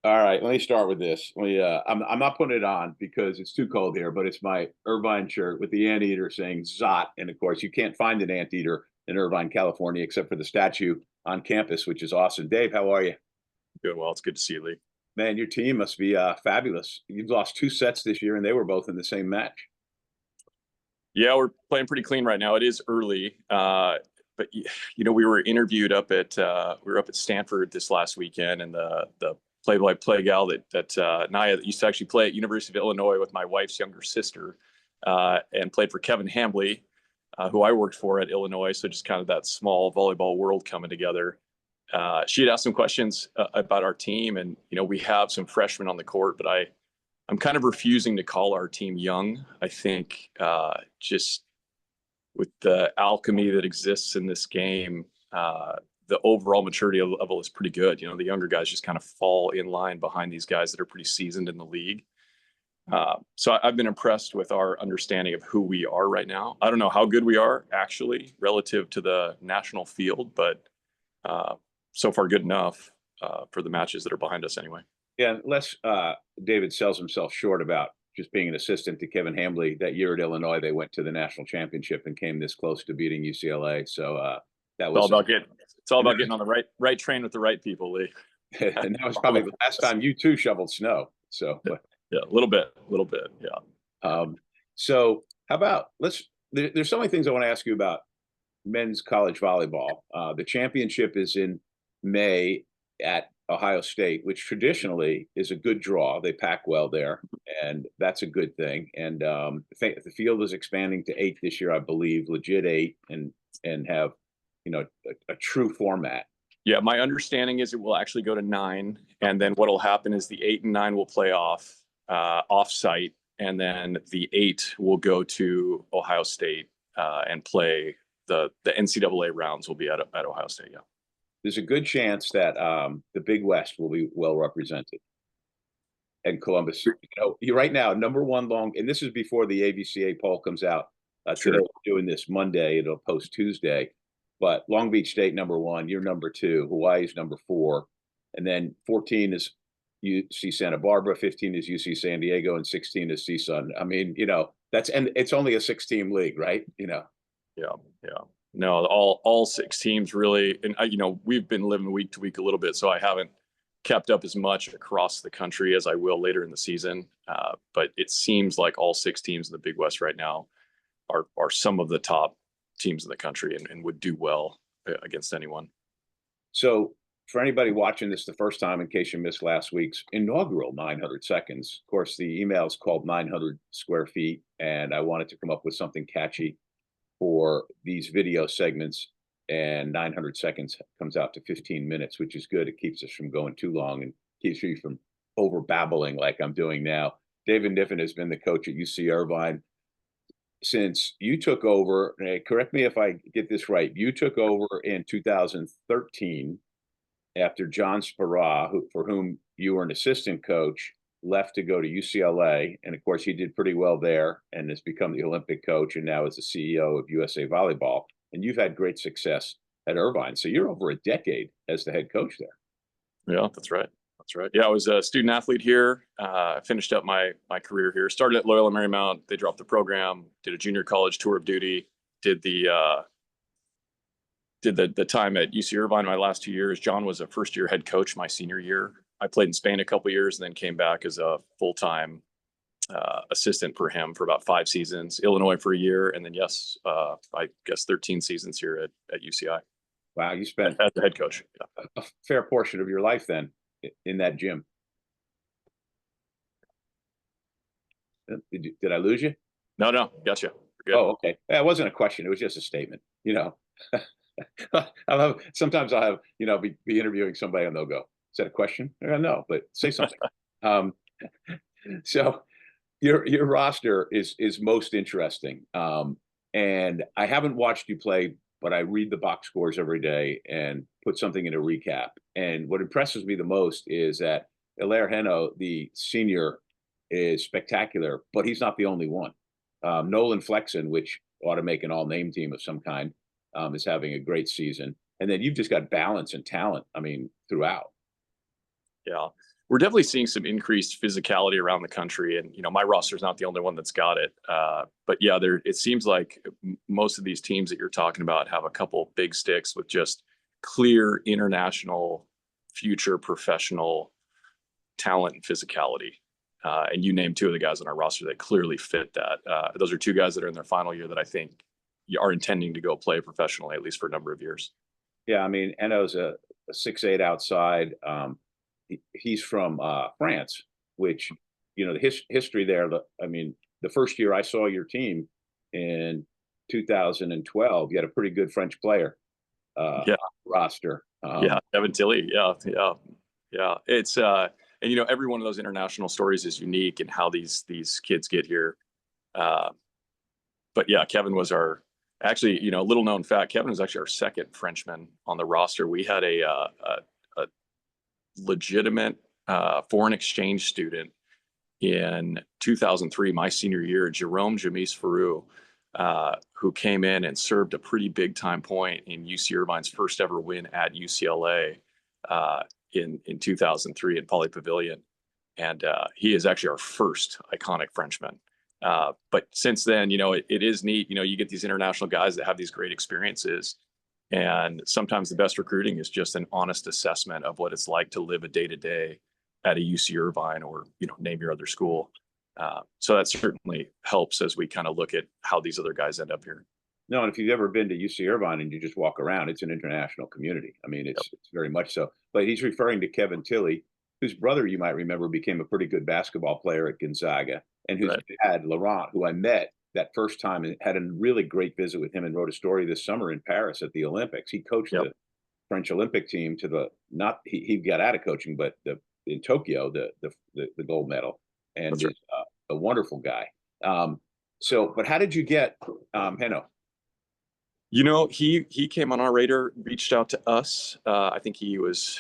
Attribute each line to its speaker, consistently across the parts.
Speaker 1: All right, let me start with this. I'm not putting it on because it's too cold here, but it's my Irvine shirt with the anteater saying Zot. And of course, you can't find an anteater in Irvine, California, except for the statue on campus, which is awesome. Dave, how are you?
Speaker 2: Doing well. It's good to see you, Lee.
Speaker 1: Man, your team must be fabulous. You've lost two sets this year, and they were both in the same match.
Speaker 2: Yeah, we're playing pretty clean right now. It is early, but we were interviewed up at Stanford this last weekend, and the play-by-play gal that Naya that used to actually play at University of Illinois with my wife's younger sister, and played for Kevin Hambley, who I worked for at Illinois. So just kind of that small volleyball world coming together. She had asked some questions about our team, and we have some freshmen on the court, but I'm kind of refusing to call our team young. I think just with the alchemy that exists in this game, the overall maturity level is pretty good. The younger guys just kind of fall in line behind these guys that are pretty seasoned in the league. So I've been impressed with our understanding of who we are right now. I don't know how good we are actually relative to the national field, but so far good enough for the matches that are behind us anyway.
Speaker 1: Yeah, unless David sells himself short about just being an assistant to Kevin Hambley. That year at Illinois, they went to the national championship and came this close to beating UCLA. So that was
Speaker 2: it's all about getting on the right train with the right people, Lee.
Speaker 1: And that was probably the last time you two shoveled snow. So
Speaker 2: yeah, a little bit, yeah.
Speaker 1: So how about there's so many things I want to ask you about men's college volleyball. The championship is in May at Ohio State, which traditionally is a good draw. They pack well there, and that's a good thing. And the field is expanding to 8 this year, I believe, legit 8, and have a true format.
Speaker 2: Yeah, my understanding is it will actually go to 9, and then what will happen is the 8 and 9 will play off-site, and then the 8 will go to Ohio State and play the NCAA rounds will be at Ohio State. Yeah.
Speaker 1: There's a good chance that the Big West will be well represented. And Columbus, you right now, number one and this is before the AVCA poll comes out.
Speaker 2: Sure.
Speaker 1: Today we're doing this Monday, it'll post Tuesday. But Long Beach State, number 1, you're number 2, Hawaii's number 4. And then 14 is UC Santa Barbara, 15 is UC San Diego, and 16 is CSUN. I mean, and it's only a 6-team league, right?
Speaker 2: Yeah. No, all 6 teams really, and we've been living week to week a little bit, so I haven't kept up as much across the country as I will later in the season. But it seems like all 6 teams in the Big West right now are some of the top teams in the country and would do well against anyone.
Speaker 1: So for anybody watching this the first time, in case you missed last week's inaugural 900 seconds, of course, the email is called 900 square feet, and I wanted to come up with something catchy for these video segments, and 900 seconds comes out to 15 minutes, which is good. It keeps us from going too long and keeps you from over babbling like I'm doing now. David Kniffin has been the coach at UC Irvine since you took over. Correct me if I get this right. You took over in 2013 after John Spara, for whom you were an assistant coach, left to go to UCLA. And of course, he did pretty well there and has become the Olympic coach and now is the CEO of USA Volleyball. And you've had great success at Irvine. So you're over a decade as the head coach there.
Speaker 2: Yeah, that's right. Yeah, I was a student athlete here. Finished up my career here. Started at Loyola Marymount. They dropped the program. Did a junior college tour of duty. Did the time at UC Irvine my last 2 years. John was a first-year head coach my senior year. I played in Spain a couple of years and then came back as a full-time assistant for him for about 5 seasons. Illinois for a year, and then I guess 13 seasons here at UCI.
Speaker 1: Wow, you spent
Speaker 2: as the head coach. Yeah.
Speaker 1: A fair portion of your life then in that gym. Did I lose you?
Speaker 2: No, gotcha.
Speaker 1: Oh, okay. That wasn't a question. It was just a statement. Sometimes I'll have be interviewing somebody and they'll go, "Is that a question?" No, but say something. So your roster is most interesting, and I haven't watched you play, but I read the box scores every day and put something in a recap. And what impresses me the most is that Hilaire Heno, the senior, is spectacular, but he's not the only one. Nolan Flexen, which ought to make an all-name team of some kind, is having a great season. And then you've just got balance and talent, throughout.
Speaker 2: Yeah. we're definitely seeing some increased physicality around the country, and my roster is not the only one that's got it. But yeah, it seems like most of these teams that you're talking about have a couple big sticks with just clear international, future professional talent and physicality. And you named two of the guys on our roster that clearly fit that. Those are two guys that are in their final year that I think are intending to go play professionally, at least for a number of years.
Speaker 1: Yeah, I mean, Enno's a 6'8" outside. He's from France, which, the history there. I mean, the first year I saw your team in 2012, you had a pretty good French player roster.
Speaker 2: Yeah, Kevin Tilley. Yeah. It's and every one of those international stories is unique in how these kids get here. But yeah, Kevin was actually, little known fact, Kevin was actually our second Frenchman on the roster. We had a legitimate foreign exchange student in 2003, my senior year, Jerome Jamis Farou, who came in and served a pretty big time point in UC Irvine's first ever win at UCLA in 2003 in Poly Pavilion. And he is actually our first iconic Frenchman. But since then, it is neat. You get these international guys that have these great experiences. And sometimes the best recruiting is just an honest assessment of what it's like to live a day-to-day at a UC Irvine or, name your other school. So that certainly helps as we kind of look at how these other guys end up here.
Speaker 1: No, and if you've ever been to UC Irvine and you just walk around, it's an international community. I mean, it's very much so. But he's referring to Kevin Tilley, whose brother, you might remember, became a pretty good basketball player at Gonzaga, and whose dad, Laurent, who I met that first time and had a really great visit with him and wrote a story this summer in Paris at the Olympics. He coached the French Olympic team to he got out of coaching, but in Tokyo, the gold medal, and is a wonderful guy. But how did you get Henno?
Speaker 2: He came on our radar, reached out to us. I think he was,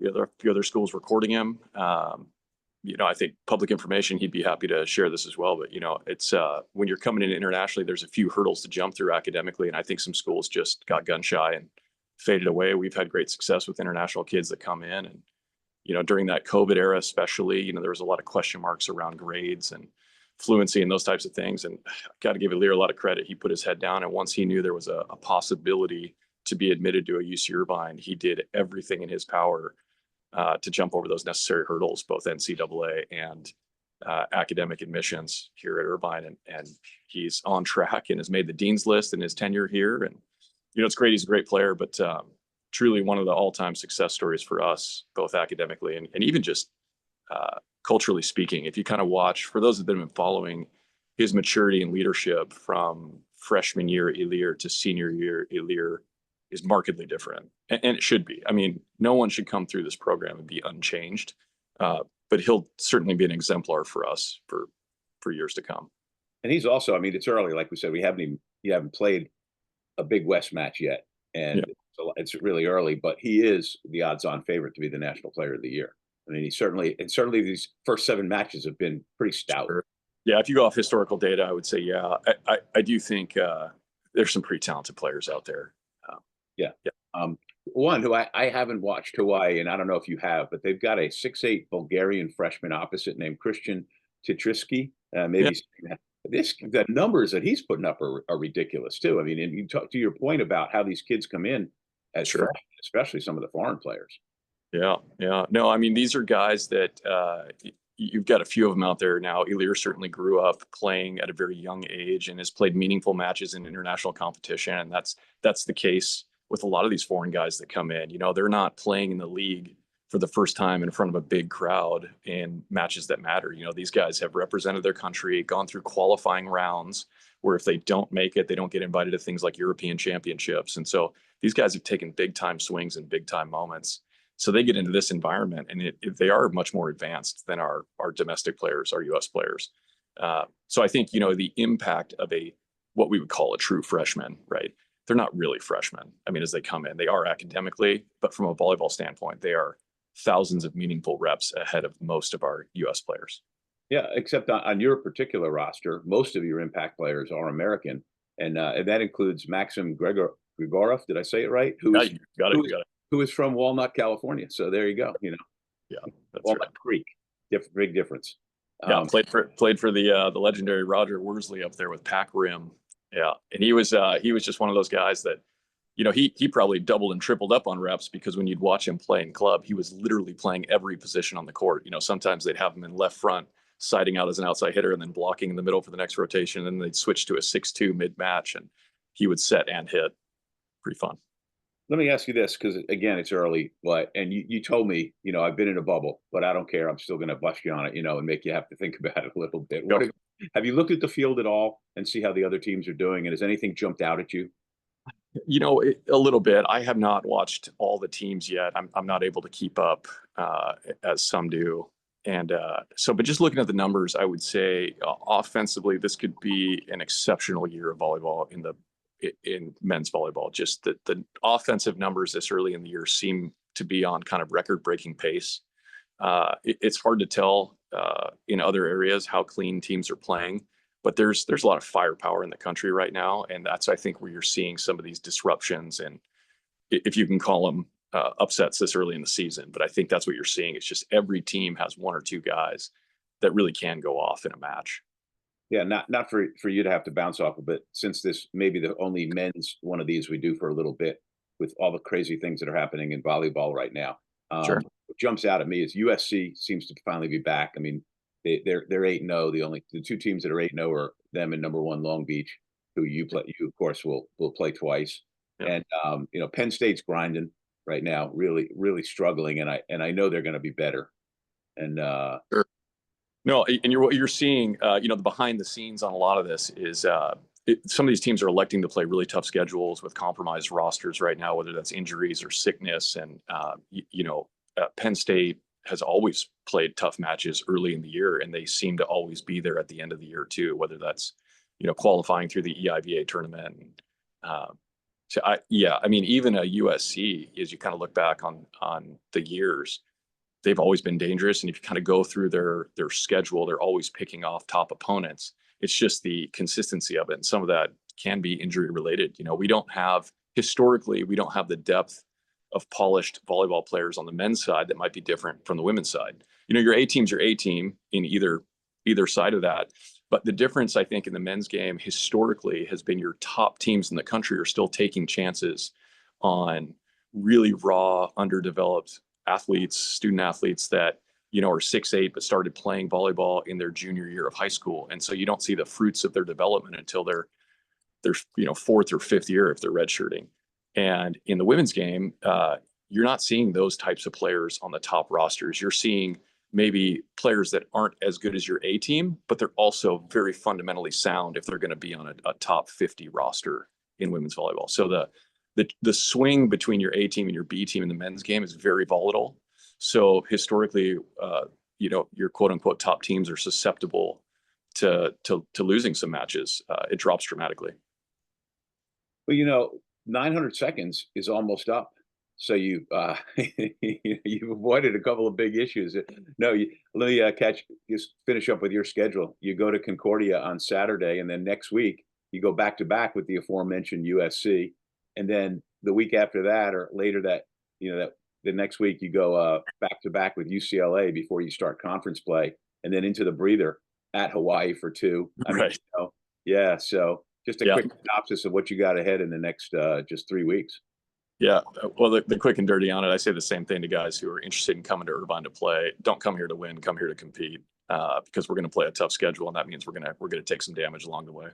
Speaker 2: a few other schools were courting him. I think public information, he'd be happy to share this as well. But, it's when you're coming in internationally, there's a few hurdles to jump through academically. And I think some schools just got gun shy and faded away. We've had great success with international kids that come in. And, during that COVID era, especially, there was a lot of question marks around grades and fluency and those types of things. And I got to give Ilir a lot of credit. He put his head down. And once he knew there was a possibility to be admitted to a UC Irvine, he did everything in his power to jump over those necessary hurdles, both NCAA and academic admissions here at Irvine. And he's on track and has made the dean's list in his tenure here. And, it's great. He's a great player, but truly one of the all-time success stories for us, both academically and even just culturally speaking. If you kind of watch, for those that have been following his maturity and leadership from freshman year Ilir to senior year Ilir is markedly different. And it should be. I mean, no one should come through this program and be unchanged. But he'll certainly be an exemplar for us for years to come.
Speaker 1: And he's also, I mean, it's early. Like we said, you haven't played a Big West match yet. And so it's really early, but he is the odds-on favorite to be the National Player of the Year. I mean, certainly these first 7 matches have been pretty stout.
Speaker 2: Sure. Yeah, if you go off historical data, I would say, I do think there's some pretty talented players out there.
Speaker 1: One who I haven't watched, Hawaii, and I don't know if you have, but they've got a 6'8" Bulgarian freshman opposite named Christian Titriski. The numbers that he's putting up are ridiculous too. I mean, and you talk to your point about how these kids come in as freshmen, especially some of the foreign players.
Speaker 2: Yeah. No, I mean, these are guys that you've got a few of them out there now. Ilir certainly grew up playing at a very young age and has played meaningful matches in international competition. And that's the case with a lot of these foreign guys that come in. They're not playing in the league for the first time in front of a big crowd in matches that matter. These guys have represented their country, gone through qualifying rounds where if they don't make it, they don't get invited to things like European championships. And so these guys have taken big time swings and big time moments. So they get into this environment and they are much more advanced than our domestic players, our US players. So I think, the impact of what we would call a true freshman, right? They're not really freshmen. I mean, as they come in, they are academically, but from a volleyball standpoint, they are thousands of meaningful reps ahead of most of our US players.
Speaker 1: Yeah, except on your particular roster, most of your impact players are American. And that includes Maxim Grigorov. Did I say it right?
Speaker 2: Got it.
Speaker 1: Who is from Walnut, California. So there you go.
Speaker 2: Yeah.
Speaker 1: Walnut Creek. Big difference.
Speaker 2: Yeah, played for the legendary Roger Worsley up there with Pack Rim. Yeah, and he was just one of those guys that, he probably doubled and tripled up on reps, because when you'd watch him play in club, he was literally playing every position on the court. Sometimes they'd have him in left front, siding out as an outside hitter, and then blocking in the middle for the next rotation. And then they'd switch to a 6-2 mid-match, and he would set and hit. Pretty fun.
Speaker 1: Let me ask you this, because again, it's early, and you told me, I've been in a bubble, but I don't care. I'm still going to bust you on it, and make you have to think about it a little bit. Have you looked at the field at all and see how the other teams are doing? And has anything jumped out at you?
Speaker 2: A little bit. I have not watched all the teams yet. I'm not able to keep up as some do. And but just looking at the numbers, I would say offensively, this could be an exceptional year of volleyball in men's volleyball. Just the offensive numbers this early in the year seem to be on kind of record-breaking pace. It's hard to tell in other areas how clean teams are playing, but there's a lot of firepower in the country right now, and that's, I think, where you're seeing some of these disruptions, and if you can call them upsets this early in the season. But I think that's what you're seeing. It's just every team has one or two guys that really can go off in a match.
Speaker 1: Yeah, not for you to have to bounce off of it, since this may be the only men's one of these we do for a little bit, with all the crazy things that are happening in volleyball right now.
Speaker 2: Sure.
Speaker 1: What jumps out at me is USC seems to finally be back. I mean, they're 8-0. The two teams that are 8-0 are them and number 1 Long Beach, who you of course will play twice. Yeah. And Penn State's grinding right now, really, really struggling, and I know they're going to be better. And
Speaker 2: sure. No, and what you're seeing, the behind the scenes on a lot of this is some of these teams are electing to play really tough schedules with compromised rosters right now, whether that's injuries or sickness. And Penn State has always played tough matches early in the year, and they seem to always be there at the end of the year too, whether that's qualifying through the EIVA tournament. Even a USC, as you kind of look back on the years, they've always been dangerous. And if you kind of go through their schedule, they're always picking off top opponents. It's just the consistency of it. And some of that can be injury related. Historically, we don't have the depth of polished volleyball players on the men's side that might be different from the women's side. Your A team's your A team in either side of that. But the difference, I think, in the men's game historically has been your top teams in the country are still taking chances on really raw, underdeveloped athletes, student athletes that, are 6'8", but started playing volleyball in their junior year of high school. And so you don't see the fruits of their development until their 4th or 5th year if they're redshirting. And in the women's game, you're not seeing those types of players on the top rosters. You're seeing maybe players that aren't as good as your A team, but they're also very fundamentally sound if they're going to be on a top 50 roster in women's volleyball. So the swing between your A team and your B team in the men's game is very volatile. So historically, your quote unquote top teams are susceptible to losing some matches. It drops dramatically.
Speaker 1: Well, 900 seconds is almost up. So you've avoided a couple of big issues. No, let me just finish up with your schedule. You go to Concordia on Saturday, and then next week you go back to back with the aforementioned USC. And then the week after that, or later that the next week, you go back to back with UCLA before you start conference play, and then into the breather at Hawaii for 2.
Speaker 2: Right.
Speaker 1: Yeah. So just a quick synopsis of what you got ahead in the next just 3 weeks.
Speaker 2: Yeah. Well, the quick and dirty on it, I say the same thing to guys who are interested in coming to Irvine to play. Don't come here to win. Come here to compete, because we're going to play a tough schedule, and that means we're going to take some damage along the way.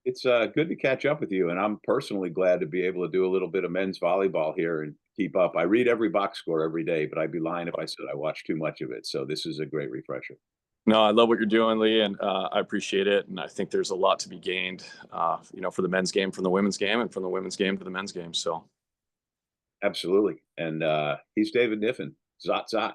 Speaker 1: It's good to catch up with you, and I'm personally glad to be able to do a little bit of men's volleyball here and keep up. I read every box score every day, but I'd be lying if I said I watch too much of it. So this is a great refresher.
Speaker 2: No, I love what you're doing, Lee, and I appreciate it. And I think there's a lot to be gained, for the men's game from the women's game, and from the women's game to the men's game. So,
Speaker 1: absolutely. And he's David Kniffin. Zot zot.